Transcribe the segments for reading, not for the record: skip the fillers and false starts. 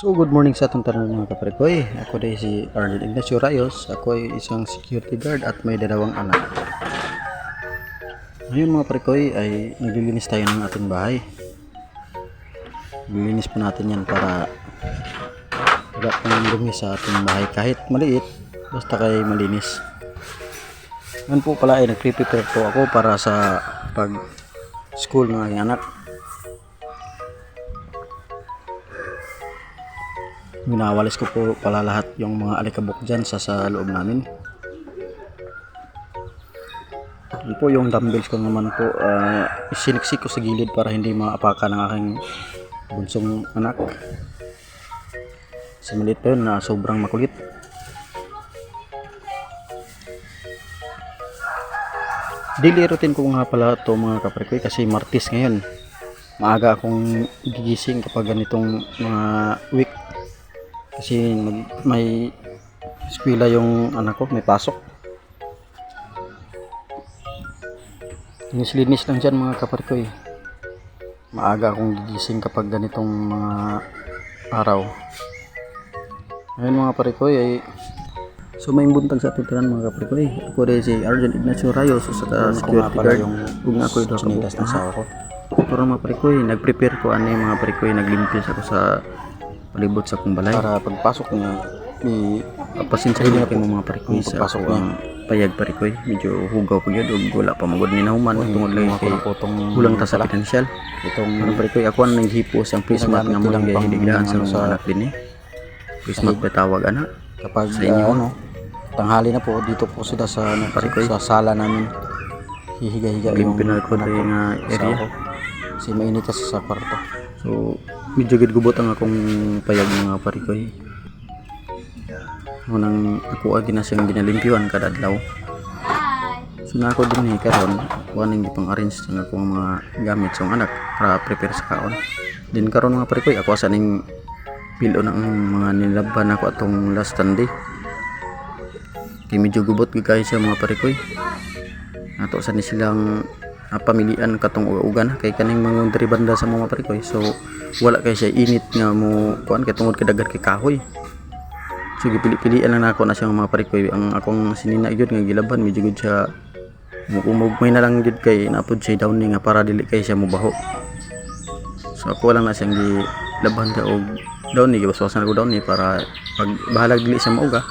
So, good morning sa atong tanan mga kaparikoy. Ako din si Arnold Ignacio Rayos. Ako ay isang security guard at may dalawang anak. Ngayon mga parikoy ay naglilinis tayo ng ating bahay. Naglilinis po natin yan para wala pang dumi sa ating bahay kahit maliit, basta kay malinis. Ngayon po pala ay nagpre-prepare po ako para sa pag-school ng aking anak. Minawalis ko po pala lahat yung mga alikabok dyan sa loob namin. Yun po yung dumbbells ko naman po, isiniksik ko sa gilid para hindi maapakan ng aking bunsong anak. Sa maliit pa yun na sobrang makulit. Daily routine ko nga pala ito mga kaparikoy kasi Martes ngayon. Maaga akong gigising kapag ganitong mga week. Kasi may eskwela yung anak ko, may pasok. Linis lang dyan mga kaparikoy. Maaga akong gigising kapag ganitong mga araw. Ngayon mga parikoy ay may buntag sa ating tanan mga kaparikoy. Ako rin si Arnold Ignacio Rayos sa security guard. Huwag nga ako ito sinilas ng sawa ko. Pero mga parikoy, nag-prepare ko ano yung mga parikoy, naglimpis ako sa palibot sa kong balay para pagpasok niya pasinsahin natin mga parikoy sa pagpasok ng payag parikoy, medyo hugaw pa yun, wala pa magod ni nahuman tungod lang kay kulang ta sa pinansyal. Itong mga parikoy ako ang naghipos ang prismat nga mga hiliglaan sa mga anak din prismat pa tawag anak kapag sa inyo tanghali na po dito po sila sa parikoy sa sala namin hihiga-higa yung pinalko na nga area kasi mainit sa kwarto. So medyo gubot ang akong payag mga parikoy. Unang ako agi na siyang ginalimpyuan kada adlaw. So na ako din karon kuaning gipang arrange ang akong mga gamit sa anak para prepare sa kaon. Din karon mga parikoy ako asa ning pilo ng mga nilaban ako atong last Sunday. Kay medyo gubot gid siya mga parikoy. Ato sa ni silang pamilian katong ugan kay kaning mga undri banda sa mga parikoy. So wala kay siya init nga mo kuan kay tungod kay dagat kay kahoy. So gipili-pilian lang nako na siyang mga parikoy. Ang akong sinina gyud nga gilaban medyo gud siya umugmay na lang gyud kay napud siya downing nga para dili kay siya mobaho. So ako lang na siyang gilaban ka og downy gibaswasan ako downy para pag bahalag dili siya mauga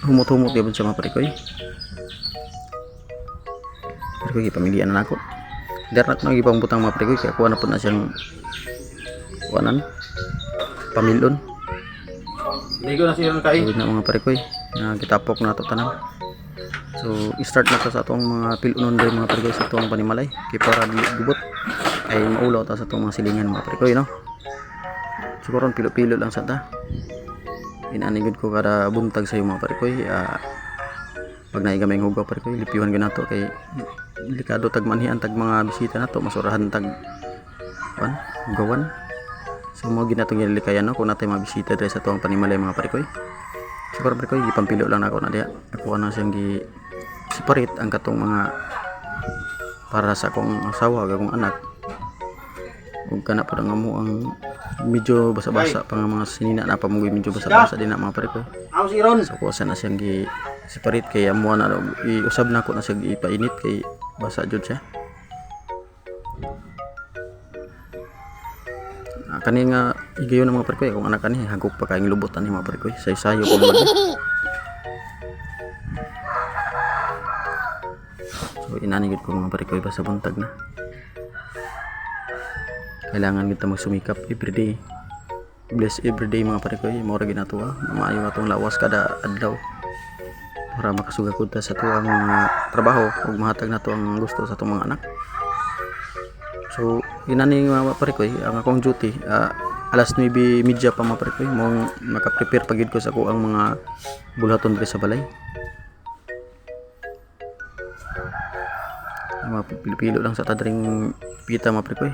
humot-humot gyud siya mga parikoy. Parikoy pamilian na nako. Darat na gipang butang mga parikoy kaya kuha na po na siyang kuanan pamilon. Ligo na siya kay. So na mga parikoy na gitapok na to tanan. So i-start na to sa atong mga pilunon diri mga parikoy sa atong panimalay kay para dili gubot ay maulaw ta sa atong mga silingan mga parikoy no. So karon pilo-pilo lang sa ta. Inanigod ko kada buntag sa mga parikoy pag naigamay ng hugaw parikoy lipiwan gyud nato kay delikado tag manhian tag mga bisita nato masurahan tag hugawan. So mo ginatong gilikayan no kung natay mga bisita diri sa tuwang panimalay mga parikoy. So para parikoy gipampilo lang nako na diha. Ako na siyang gi separate ang katong mga para sa akong asawa ug akong anak. Ug kana pud ang amo ang medyo basa-basa pa nga mga sinina na pamugoy medyo basa-basa din na mga parikoy. So ko sa na siyang gi separate kay amo na iusab na ko na siya ipainit kay basa jud siya. Kani nga igayon ng mga parikoy kung anak kani hagok pa kaing lubot ani mga parikoy say-sayo ko man. So inanigid ko mga parikoy basta buntag na. Kailangan kita magsumikap everyday. Bless everyday mga parikoy mo ra ginatuwa maayo atong lawas kada adlaw para makasugakod ta sa tuwang trabaho ug mahatag nato ang gusto sa atong mga anak. So inani mga parikoy ang akong duty alas 9:30 pa mga parikoy mo maka-prepare pagid ko sa ang mga bulaton diri sa balay. Pilo lang sa tadring pita mga parikoy.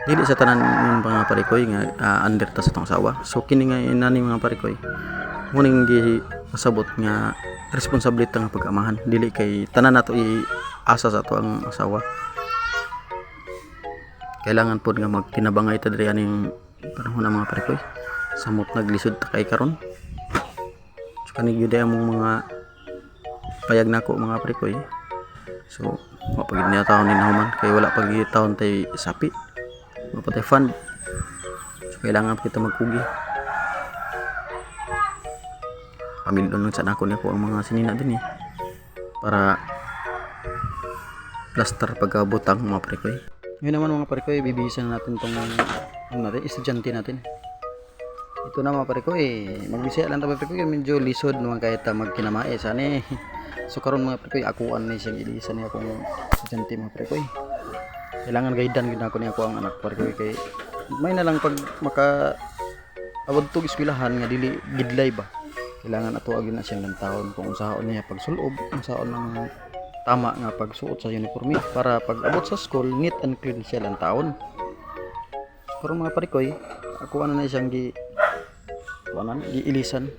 Dili sa tanan ng mga parikoy nga under ta sa tong asawa. So kini nga inani mga parikoy muning pasabot nga responsibility nga pag-amahan dili kay tanan nato i-asa sa ato ang asawa. Kailangan po nga magtinabangay ta diri aning panahon na mga parikoy samot naglisod ta kay karon. So kanig gyud among mga payag nako mga parikoy. So wa pagid niya taon ni nahuman kay wala pag taon tay sapi, wala pa tay fund. So kailangan kita magpugi. Pamilyon lang sa nako niya ko ang mga sinina din para plaster pagkabutang mga parikoy. Ngayon naman mga parikoy, bibihisan natin tong estudyante natin. Ito na mga parikoy, magbisaya lang tayo parikoy, medyo lisod naman kahit magkinamae sana So karon mga parikoy, akuan na siyang ilisan niya akong estudyante mga parikoy. Kailangan gaydan gid ako niya ako ang anak parikoy kay may na lang pag maka awad tog eskwelahan nga dili gidlay ba. Kailangan ato agin na siyang taon kung usahaon niya pagsulob, usahaon ng tama nga pagsuot sa uniforme para pag abot sa school neat and clean siya lang taon. Pero mga parikoy, ako na siyang giilisan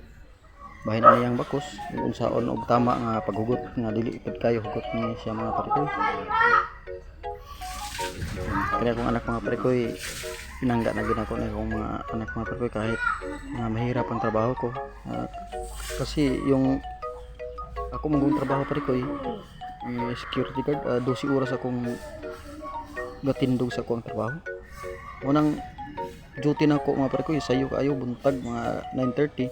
bahin na niyang bakos kung unsaon og tama nga paghugot nga dili pud kayo hugot ni siya mga parikoy. Kaya akong anak mga parikoy, pinangga na gid ako na akong mga anak mga parikoy kahit nga mahirap ang trabaho ko. Kasi yung ako mong trabaho parikoy, security guard, 12 oras akong gatindog sa akong trabaho. Unang duty na ako mga parikoy, sayo kaayo buntag mga 9:30.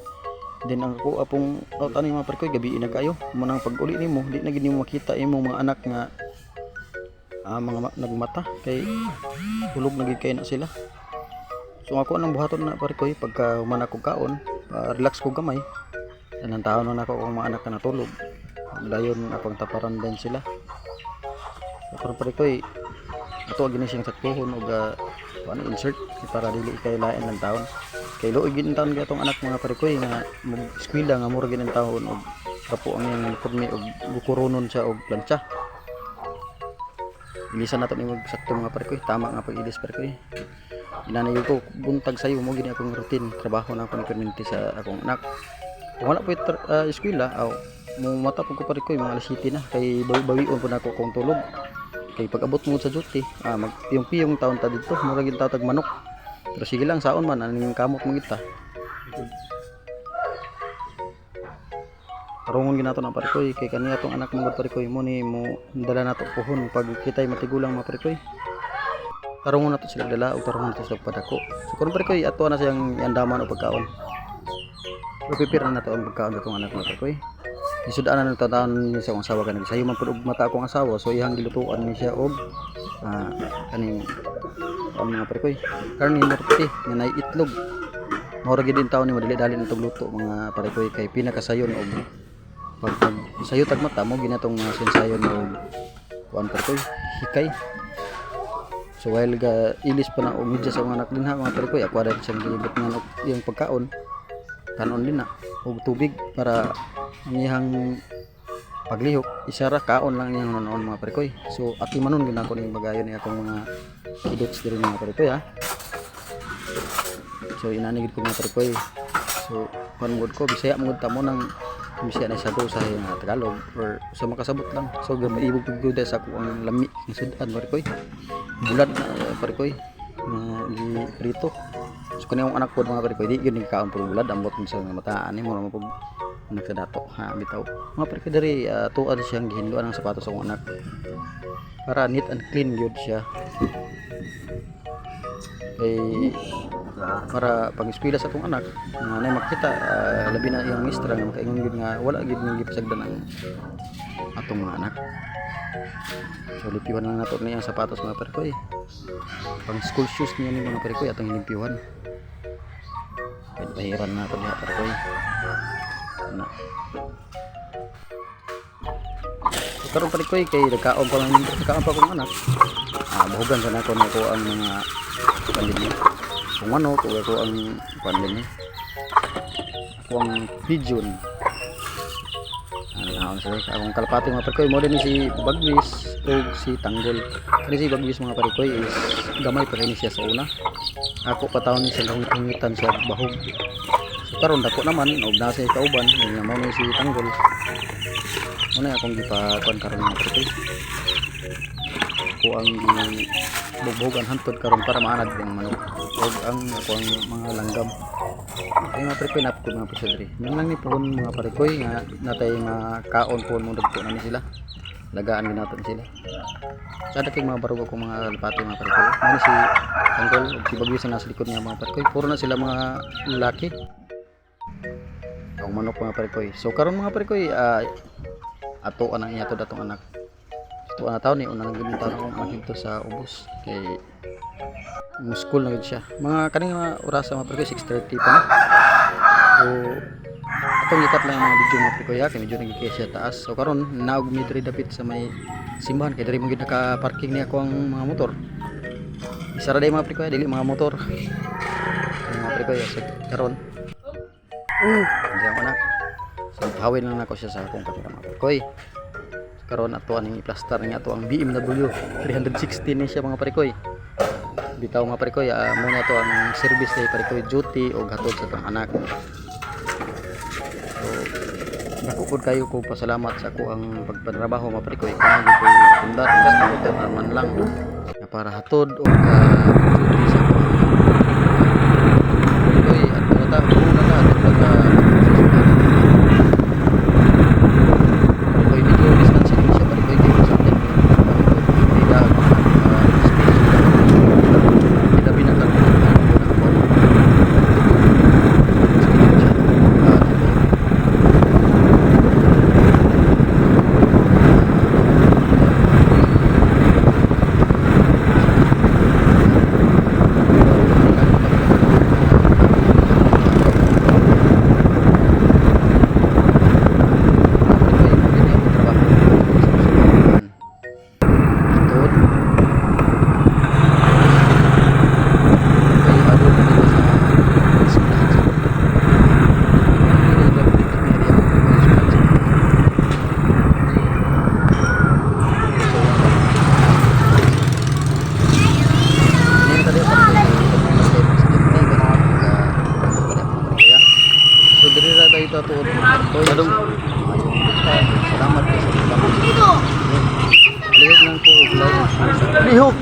Then ang ako apong out ani mga parikoy gabi na kayo. Munang pag uli nimo, di na gid nimo makita imong mga anak nga mga nagmata kay tulog na gid kay na sila. So ako nang buhaton na parikoy pagka human ako kaon, relax ko gamay. Nang taon na ako kung mga anak na natulog. Dayon apang taparan din sila. Pero parikoy ato gini siyang saktuhon og insert para dili kay lain ng taon. Kay luoy gid taon gatong anak mga parikoy nga mag-eskwela nga mura gid ang taon og kapo ang iyang uniforme og gukuronon siya og plancha. Ilisan nato ni sakto mga parikoy, tama nga pag-ilis parikoy. Inanayo ko buntag sayo mo gini akong routine, trabaho na ako ni permanente sa akong anak. Kung wala po eskwela, mo mata po ko parikoy mga alas 7 na kay bawi-bawion po na ako kung tulog. Kay pag abot mo sa duty, magpiyong-piyong taon ta dito, mura gid tawag manok. Pero sige lang saon man aning kamot mo kita. Tarungon ginato na parikoy kay kaniya tong anak mo parikoy mo ni mo dala nato pohon pag kitay matigulang mga parikoy. Tarungon nato sila dala o tarungon nato sila padako. So karon parikoy ato na siyang andaman o pagkaon. So pipira na nato ang pagkaon gatong anak mo parikoy. Isudaan na tataan niya sa akong asawa kanang sayo man pud og mata akong asawa so ihang gilutuan ni siya og kaning mga parikoy. Karni morte nga nay itlog. Mura gid din taon ni madali-dali na tog luto mga parikoy kay pinakasayon og pag sayo tag mata mo ginatong mga sensayon og kuan parikoy hikay. So while ga ilis pa na og medya sa mga anak din ha mga parikoy ako ada siyang gibot nga yung pagkaon kanon din na og tubig para niyang paglihok isara kaon lang niyang noon mga parikoy. So aki manon ginako ning bagayon ni akong mga kidots diri mga parikoy ha. So inanigid ko mga parikoy. So panugod ko bisaya mo ta mo nang bisaya na sa sa Tagalog or sa makasabot lang. So gamaibog pud sa ako ang lami ng sudan parikoy. Bulat parikoy na giprito. So kaniyang anak ko mga parikoy di gyud ni kaon pud bulad ambot mo sa mataan ni mo na pud nagkadato ha bitaw. Mga parikoy diri tuad siyang gihinluan ang sapatos sa anak para neat and clean gyud siya. Kay para pag-eskwela sa atong anak na makita labi na yung mistra nga makaingon gid nga wala gid ning gipasagdan ang atong mga anak. So lipiwan lang nato niya ang sapatos mga parikoy. Pang school shoes niya ni mga parikoy atong lipiwan. Kay bahiran nato diha parikoy. Na. So, karon parikoy kay nagkaon pa kong anak. Buhugan sa nako nako ang mga pandemya. Kung ano, kung ako ang pandemya. Ako ang pigeon. Akong kalapati mga parikoy. Mo din si Bagwis o si Tanggol. Kasi si Bagwis mga parikoy is gamay pa rin siya sa una. Ako patawon niya siya hungitan siya bahog. So karon dako naman, og nasa kauban, nga mo ni si Tanggol. Muna akong gipakuan karon mga parikoy. ako ang bugbugan hantod karon para maanad yung manok og ang ako ang mga langgam. Ay mga parikoy napko mga pasadri. Nang lang ni puhon mga parikoy nga natay makaon po mo dagko na ni sila. Lagaan din natin sila. Sada kay mga barug ako mga alpati mga parikoy. Mani si Tanggol ug si Bagyo sa nasa likod niya mga parikoy. Puro na sila mga lalaki. Ang manok mga parikoy. So karon mga parikoy ato anang iya to datong anak. Ito na taon ni una nang gid taon akong makito sa ubos kay muskul na gid siya. Mga kaning mga oras mga parikoy 6:30 pa na. So atong ikat lang ang mga video mga parikoy kay medyo nagikay siya taas. So karon naog mi diri dapit sa may simbahan kay diri mo gid naka-parking ni ako ang mga motor. Isa ra day mga parikoy dili mga motor. Mga parikoy so karon diyan anak. So hawin lang nako siya sa akong kamera mga parikoy. Karon ato aning i-plaster niya ato ang BMW 360 ni siya mga parikoy. Bitaw mga parikoy mo na to ang service day parikoy duty o hatod sa tong anak. So dako pud kayo ko pasalamat sa ako ang pagpatrabaho mga parikoy kanang ko tundar sa man lang na para hatod o duty sa ako. Parikoy at mata muna na at salamat po sa pagkakas. Alihog lang po. Alihog.